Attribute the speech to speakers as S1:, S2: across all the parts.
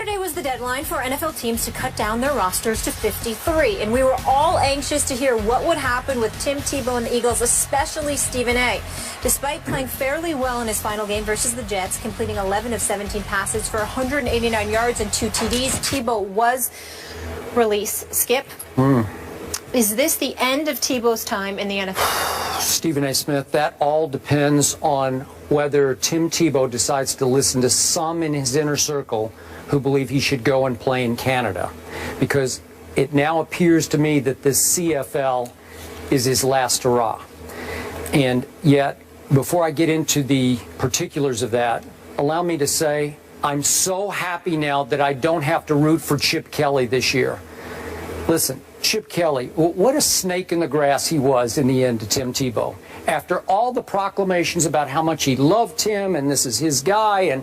S1: Saturday was the deadline for NFL teams to cut down their rosters to 53, and we were all anxious to hear what would happen with Tim Tebow and the Eagles, especially Stephen A. Despite playing fairly well in his final game versus the Jets, completing 11 of 17 passes for 189 yards and 2 TDs, Tebow was released. Skip, is this the end of Tebow's time in the NFL?
S2: Stephen A. Smith, that all depends on whether Tim Tebow decides to listen to some in his inner circle who believe he should go and play in Canada. Because it now appears to me that this CFL is his last hurrah. And yet, before I get into the particulars of that, allow me to say I'm so happy now that I don't have to root for Chip Kelly this year. Listen, Chip Kelly, what a snake in the grass he was in the end to Tim Tebow. After all the proclamations about how much he loved him and this is his guy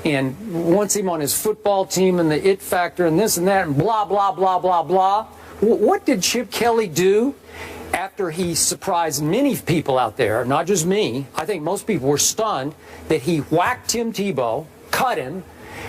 S2: and wants him on his football team and the it factor and this and that and blah, blah, blah, blah, blah. What did Chip Kelly do after he surprised many people out there, not just me? I think most people were stunned that he whacked Tim Tebow, cut him,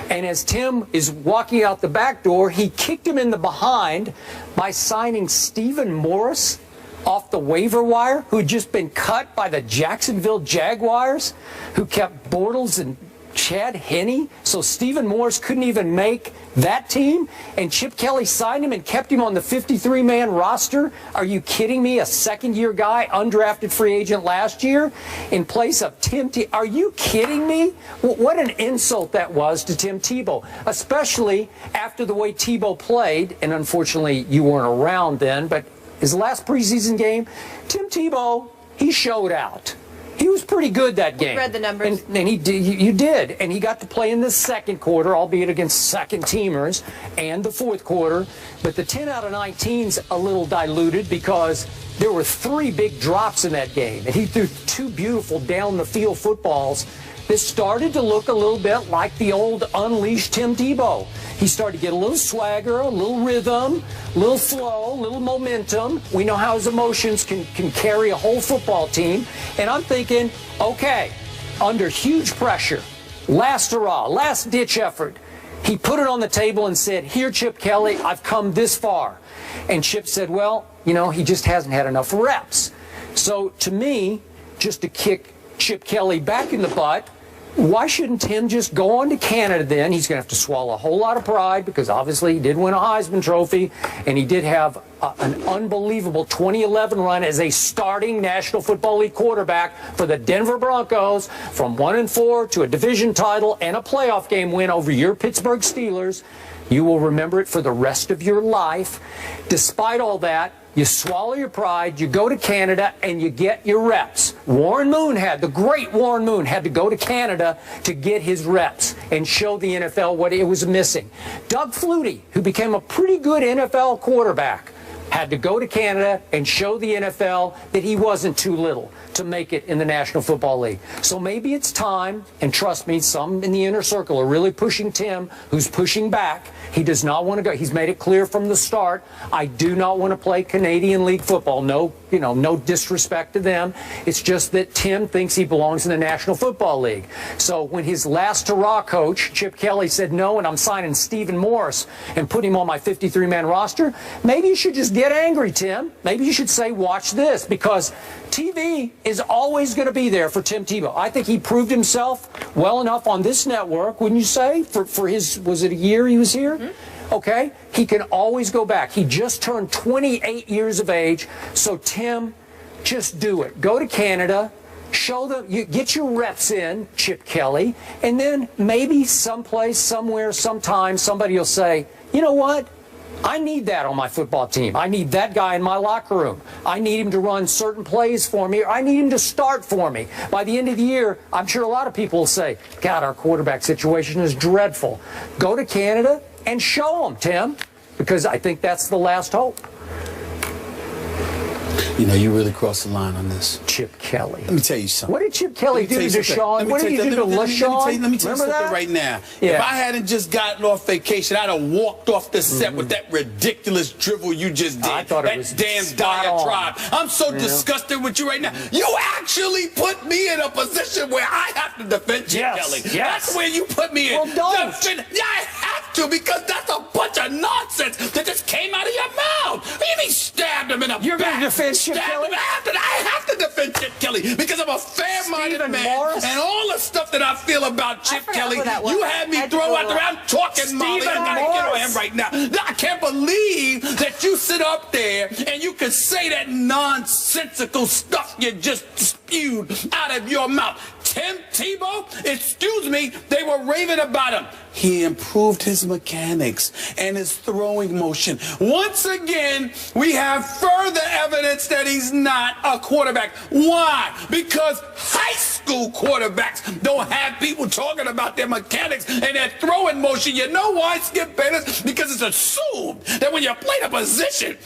S2: and as Tim is walking out the back door, he kicked him in the behind by signing Stephen Morris off the waiver wire, who had just been cut by the Jacksonville Jaguars, who kept Bortles and Chad Henne. So Stephen Morris couldn't even make that team, and Chip Kelly signed him and kept him on the 53-man roster. Are you kidding me? A second-year guy, undrafted free agent last year, in place of Tim Tebow. Are you kidding me? What an insult that was to Tim Tebow, especially after the way Tebow played. And unfortunately, you weren't around then, but his last preseason game, Tim Tebow, he showed out. He was pretty good that game.
S1: Read the numbers.
S2: And he did, you did. And he got to play in the second quarter, albeit against second-teamers, and the fourth quarter. But the 10 out of 19's a little diluted because there were 3 big drops in that game. And he threw 2 beautiful down-the-field footballs that started to look a little bit like the old unleashed Tim Tebow. He started to get a little swagger, a little rhythm, a little flow, a little momentum. We know how his emotions can carry a whole football team. And I'm thinking, okay, under huge pressure, last hurrah, last-ditch effort, he put it on the table and said, here, Chip Kelly, I've come this far. And Chip said, well, you know, he just hasn't had enough reps. So to me, just to kick Chip Kelly back in the butt, why shouldn't Tim just go on to Canada then? He's going to have to swallow a whole lot of pride because obviously he did win a Heisman Trophy and he did have an unbelievable 2011 run as a starting National Football League quarterback for the Denver Broncos, from 1-4 to a division title and a playoff game win over your Pittsburgh Steelers. You will remember it for the rest of your life. Despite all that, you swallow your pride, you go to Canada, and you get your reps. The great Warren Moon had to go to Canada to get his reps and show the NFL what it was missing. Doug Flutie, who became a pretty good NFL quarterback, had to go to Canada and show the NFL that he wasn't too little to make it in the National Football League. So maybe it's time, and trust me, some in the inner circle are really pushing Tim, who's pushing back. He does not want to go. He's made it clear from the start, I do not want to play Canadian League football. No, no disrespect to them. It's just that Tim thinks he belongs in the National Football League. So when his last hurrah coach, Chip Kelly, said no, and I'm signing Stephen Morris and put him on my 53-man roster, maybe you should just get angry, Tim. Maybe you should say, watch this, because TV is always going to be there for Tim Tebow. I think he proved himself well enough on this network, wouldn't you say, for his, was it a year he was here? Okay, he can always go back. He just turned 28 years of age, so Tim, just do it. Go to Canada, show them, get your reps in, Chip Kelly, and then maybe someplace, somewhere, sometime, somebody will say, you know what? I need that on my football team. I need that guy in my locker room. I need him to run certain plays for me. Or I need him to start for me. By the end of the year, I'm sure a lot of people will say, God, our quarterback situation is dreadful. Go to Canada and show them, Tim, because I think that's the last hope.
S3: You know, you really crossed the line on this.
S2: Chip Kelly.
S3: Let me tell you something.
S2: What did Chip Kelly do to Deshaun? What did he do to LaShawn?
S3: Let me tell you something right now.
S2: Yeah.
S3: If I hadn't just gotten off vacation, I'd have walked off the set with that ridiculous drivel you just did.
S2: I thought it was
S3: damn
S2: spot
S3: diatribe.
S2: on.
S3: I'm so disgusted with you right now. You actually put me in a position where I have to defend Chip Kelly.
S2: Yes.
S3: That's where you put me in.
S2: Well, don't.
S3: I have to because that's a bunch of nonsense that just came out of your mouth. What do you mean stabbed him in the back?
S2: You're going to defend Chip Kelly?
S3: I have to defend Chip Kelly because I'm a fair-minded man.
S2: Morris?
S3: And all the stuff that I feel about Chip Kelly,
S1: you
S3: had me throw out there. I'm talking, Molly. I gotta get on him right now. I can't believe that you sit up there and you can say that nonsensical stuff you just spewed out of your mouth. Tim Tebow, excuse me, they were raving about him. He improved his mechanics and his throwing motion. Once again, we have further evidence that he's not a quarterback. Why? Because high school quarterbacks don't have people talking about their mechanics and their throwing motion. You know why, Skip Bayless? Because it's assumed that when you play the position,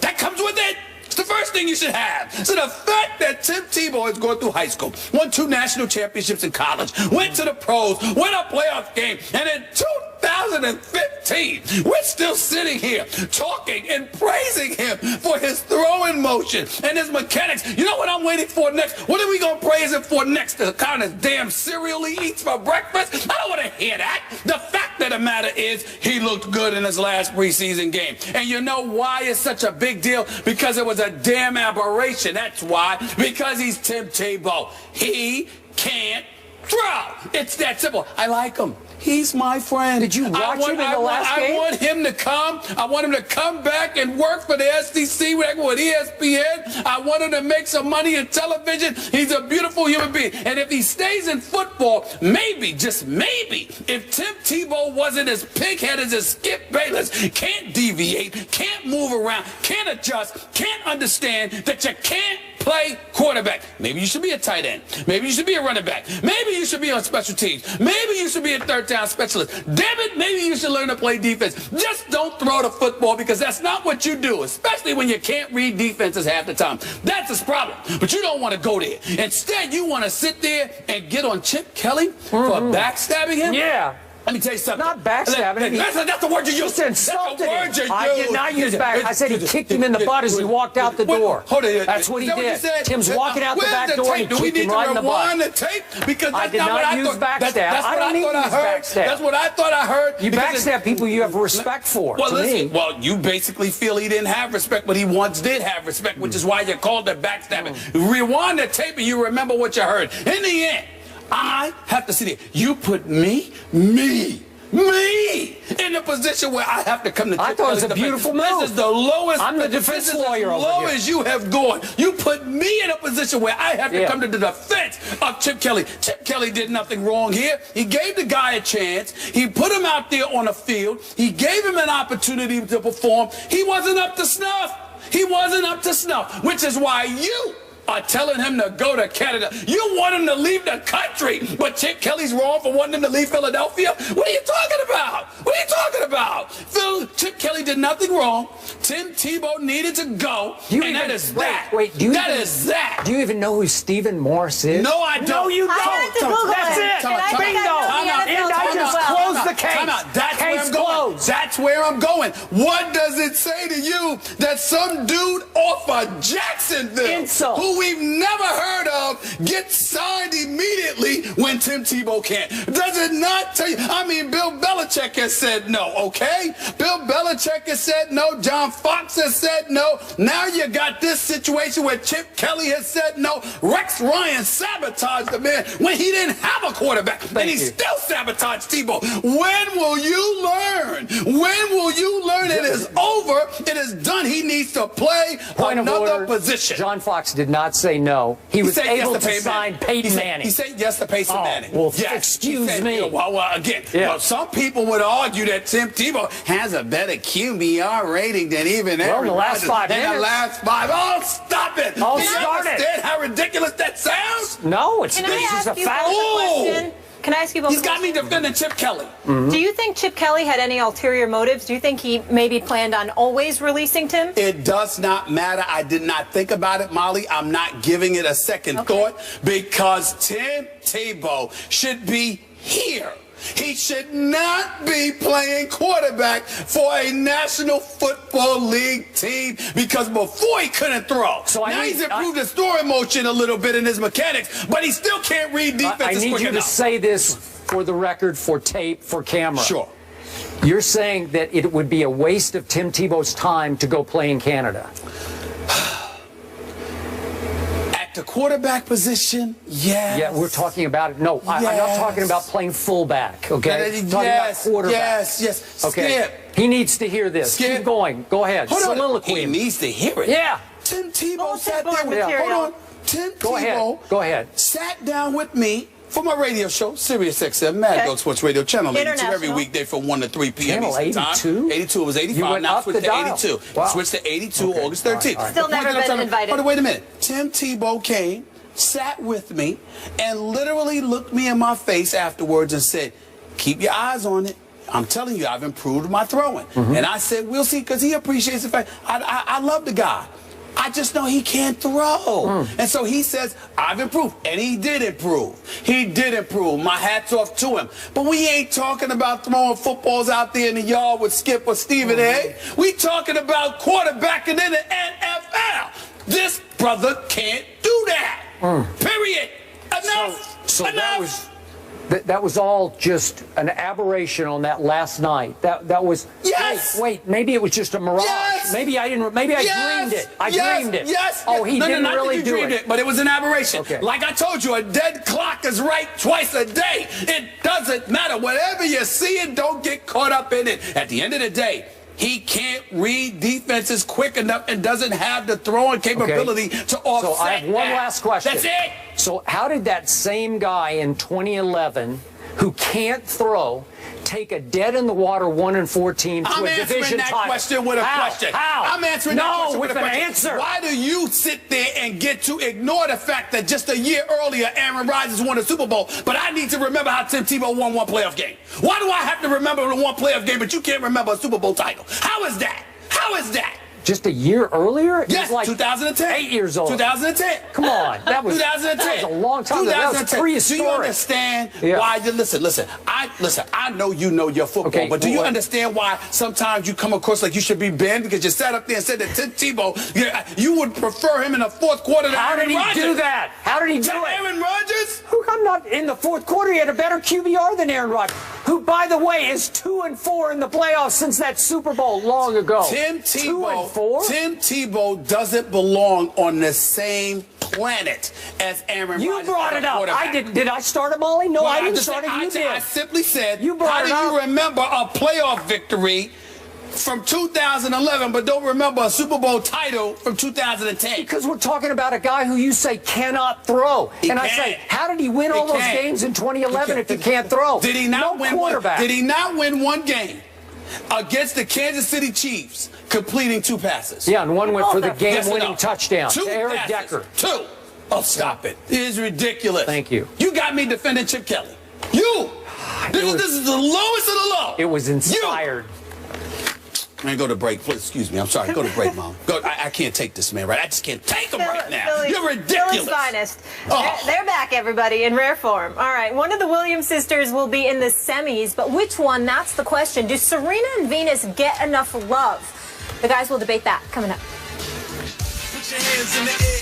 S3: that comes with it. It's the first thing you should have. So the fact that Tim Tebow is going through high school, won 2 national championships in college, went to the pros, won a playoff game, and in 2015, we're still sitting here talking and praising him for his throwing motion and his mechanics. You know what I'm waiting for next? What are we going to praise him for next? The kind of damn cereal he eats for breakfast? I don't want to hear that. The fact of the matter is he looked good in his last preseason game. And you know why it's such a big deal? Because it was a damn aberration. That's why. Because he's Tim Tebow. He can't throw. It's that simple. I like him. He's my friend.
S2: Did you watch him in the last game?
S3: I want him to come. I want him to come back and work for the SEC with ESPN. I want him to make some money in television. He's a beautiful human being. And if he stays in football, maybe, just maybe, if Tim Tebow wasn't as pig-headed as Skip Bayless, can't deviate, can't move around, can't adjust, can't understand that you can't play quarterback. Maybe you should be a tight end. Maybe you should be a running back. Maybe you should be on special teams. Maybe you should be a third down specialist. Damn it, maybe you should learn to play defense. Just don't throw the football because that's not what you do, especially when you can't read defenses half the time. That's his problem. But you don't want to go there. Instead, you want to sit there and get on Chip Kelly for backstabbing him?
S2: Yeah.
S3: Let me tell you something.
S2: Not backstabbing.
S3: That's the word you used.
S2: That's the word you used. I did not use back. I said he kicked him in the butt as he walked out the door.
S3: Hold on.
S2: That's what he did. Tim's walking out the back door and he kicked him right in the butt.
S3: I
S2: did not use backstab. I don't need to use backstab.
S3: That's what I thought I heard.
S2: You backstab people you have respect for.
S3: Well, listen. Well, you basically feel he didn't have respect, but he once did have respect, which is why you called it backstabbing. Rewind the tape and you remember what you heard. In the end, I have to sit here. You put me in a position where I have to come to.
S2: I thought it was a beautiful move.
S3: This is the lowest.
S2: I'm the defense lawyer over here.
S3: As low as you have gone. You put me in a position where I have to come to the defense of Chip Kelly. Chip Kelly did nothing wrong here. He gave the guy a chance. He put him out there on the field. He gave him an opportunity to perform. He wasn't up to snuff. He wasn't up to snuff, which is why you are telling him to go to Canada. You want him to leave the country, but Chip Kelly's wrong for wanting him to leave Philadelphia? What are you talking about? What are you talking about? Chip Kelly did nothing wrong. Tim Tebow needed to go, that is that.
S2: Wait, do you even know who Stephen Morris is?
S3: No, I don't.
S2: No, you don't. That's it. Bingo. And I just closed the case.
S3: That's where I'm going. What does it say to you that some dude off of Jacksonville, who we've never heard of, gets signed immediately when Tim Tebow can't? Does it not tell you? I mean, Bill Belichick has said no, okay? Bill Belichick has said no. John Fox has said no. Now you got this situation where Chip Kelly has said no. Rex Ryan sabotaged the man when he didn't have a quarterback. And he still sabotaged Tebow. When will you learn? When will you learn it is over? It is done. He needs to play another position.
S2: John Fox did not say no. He was able to sign Peyton Manning.
S3: He said yes to Peyton Manning.
S2: Well, excuse me.
S3: Well, some people would argue that Tim Tebow has a better QBR rating than even
S2: in the last 5 minutes.
S3: In the last 5. Oh, stop it.
S2: Oh,
S3: Do you understand how ridiculous that sounds?
S2: No, it's
S1: just a fact.
S2: question.
S1: Can I ask you both?
S3: He's got me defending Chip Kelly.
S1: Do you think Chip Kelly had any ulterior motives? Do you think he maybe planned on always releasing Tim?
S3: It does not matter. I did not think about it, Molly. I'm not giving it a second thought because Tim Tebow should be here. He should not be playing quarterback for a National Football League team because before he couldn't throw. So now he's improved his throwing motion a little bit in his mechanics, but he still can't read defenses.
S2: I need you to say this for the record, for tape, for camera.
S3: Sure.
S2: You're saying that it would be a waste of Tim Tebow's time to go play in Canada?
S3: At the quarterback position, yes.
S2: Yeah, we're talking about it. No,
S3: yes.
S2: I'm not talking about playing fullback, okay? I'm talking about quarterback.
S3: Yes.
S2: Okay.
S3: Skip.
S2: He needs to hear this.
S3: Skip.
S2: Keep going. Go ahead. Soliloquy.
S3: He needs to hear it.
S2: Yeah.
S3: Tim Tebow sat down with me. Hold on. Tim Tebow
S2: Go ahead.
S3: Sat down with me for my radio show, Sirius XM, Mad Dog Sports Radio, Channel 82, every weekday from 1 to 3 p.m.
S2: Channel
S3: Eastern
S2: 82?
S3: Time. 82, it was 85,
S2: You went
S3: now
S2: up
S3: switched
S2: the
S3: to
S2: dial.
S3: 82.
S2: Wow.
S3: Switched to 82 August 13th.
S2: All right.
S1: Still never been invited.
S3: Hold on, wait a minute. Tim Tebow came, sat with me, and literally looked me in my face afterwards and said, keep your eyes on it. I'm telling you, I've improved my throwing. And I said, we'll see, because he appreciates the fact. I love the guy. I just know he can't throw. And so he says, I've improved. And he did improve. He did improve. My hat's off to him. But we ain't talking about throwing footballs out there in the yard with Skip or Stephen A. We talking about quarterbacking in the NFL. This brother can't do that. Period. Enough.
S2: So
S3: Enough.
S2: that was all just an aberration on that last night. That was.
S3: Yes.
S2: Wait. Maybe it was just a mirage.
S3: Yes.
S2: Maybe I didn't. Maybe I dreamed it. I dreamed it.
S3: Yes.
S2: Oh, he didn't
S3: not
S2: really
S3: that you
S2: do
S3: dreamed
S2: it.
S3: But it was an aberration.
S2: Okay.
S3: Like I told you, a dead clock is right twice a day. It doesn't matter. Whatever you see, it don't get caught up in it. At the end of the day, he can't read defenses quick enough and doesn't have the throwing capability to offset.
S2: So I have one last question.
S3: That's it.
S2: So how did that same guy in 2011 who can't throw take a dead-in-the-water 1-4 team to a division title?
S3: I'm answering that question with a question.
S2: How?
S3: I'm answering that question with a question.
S2: Answer.
S3: Why do you sit there and get to ignore the fact that just a year earlier, Aaron Rodgers won a Super Bowl, but I need to remember how Tim Tebow won one playoff game? Why do I have to remember the one playoff game, but you can't remember a Super Bowl title? How is that? How is that?
S2: Just a year earlier?
S3: Yes,
S2: it was like
S3: 2010.
S2: 8 years old.
S3: 2010.
S2: Come on. That was
S3: 2010.
S2: That was a long time ago. That was prehistoric.
S3: Do you understand why you listen? I know you know your football,
S2: Okay,
S3: but do you understand why sometimes you come across like you should be banned because you sat up there and said that Tim Tebow, you would prefer him in the fourth quarter than Aaron Rodgers?
S2: How did he do that? How did he do it?
S3: Aaron Rodgers?
S2: I'm not in the fourth quarter. He had a better QBR than Aaron Rodgers, who, by the way, is 2-4 in the playoffs since that Super Bowl long ago.
S3: Tim Tebow.
S2: 2-4.
S3: Tim Tebow doesn't belong on the same planet as Aaron Rodgers.
S2: You brought it up. I didn't. Did I start it, Molly? No, I didn't start it. You did.
S3: I simply said,
S2: you brought
S3: how do you remember a playoff victory from 2011, but don't remember a Super Bowl title from 2010?
S2: Because we're talking about a guy who you say cannot throw. I say, how did he win all those games in 2011 if he can't throw?
S3: Did he not win
S2: quarterback?
S3: Did he not win one game against the Kansas City Chiefs, completing 2 passes?
S2: Yeah, and one went for the game-winning touchdown
S3: 2
S2: to Eric
S3: passes.
S2: Decker.
S3: 2. Oh, stop it. It is ridiculous.
S2: Thank you.
S3: You got me defending Chip Kelly. You. This is the lowest of the low.
S2: It was inspired.
S3: Man, go to break, please. Excuse me. I'm sorry. Go to break, Mom. I can't take this, man. Right? I just can't take him right now. You're ridiculous.
S1: Philly's finest. They're back, everybody, in rare form. All right, one of the Williams sisters will be in the semis, but which one? That's the question. Do Serena and Venus get enough love? The guys will debate that coming up.
S4: Put your hands in the air.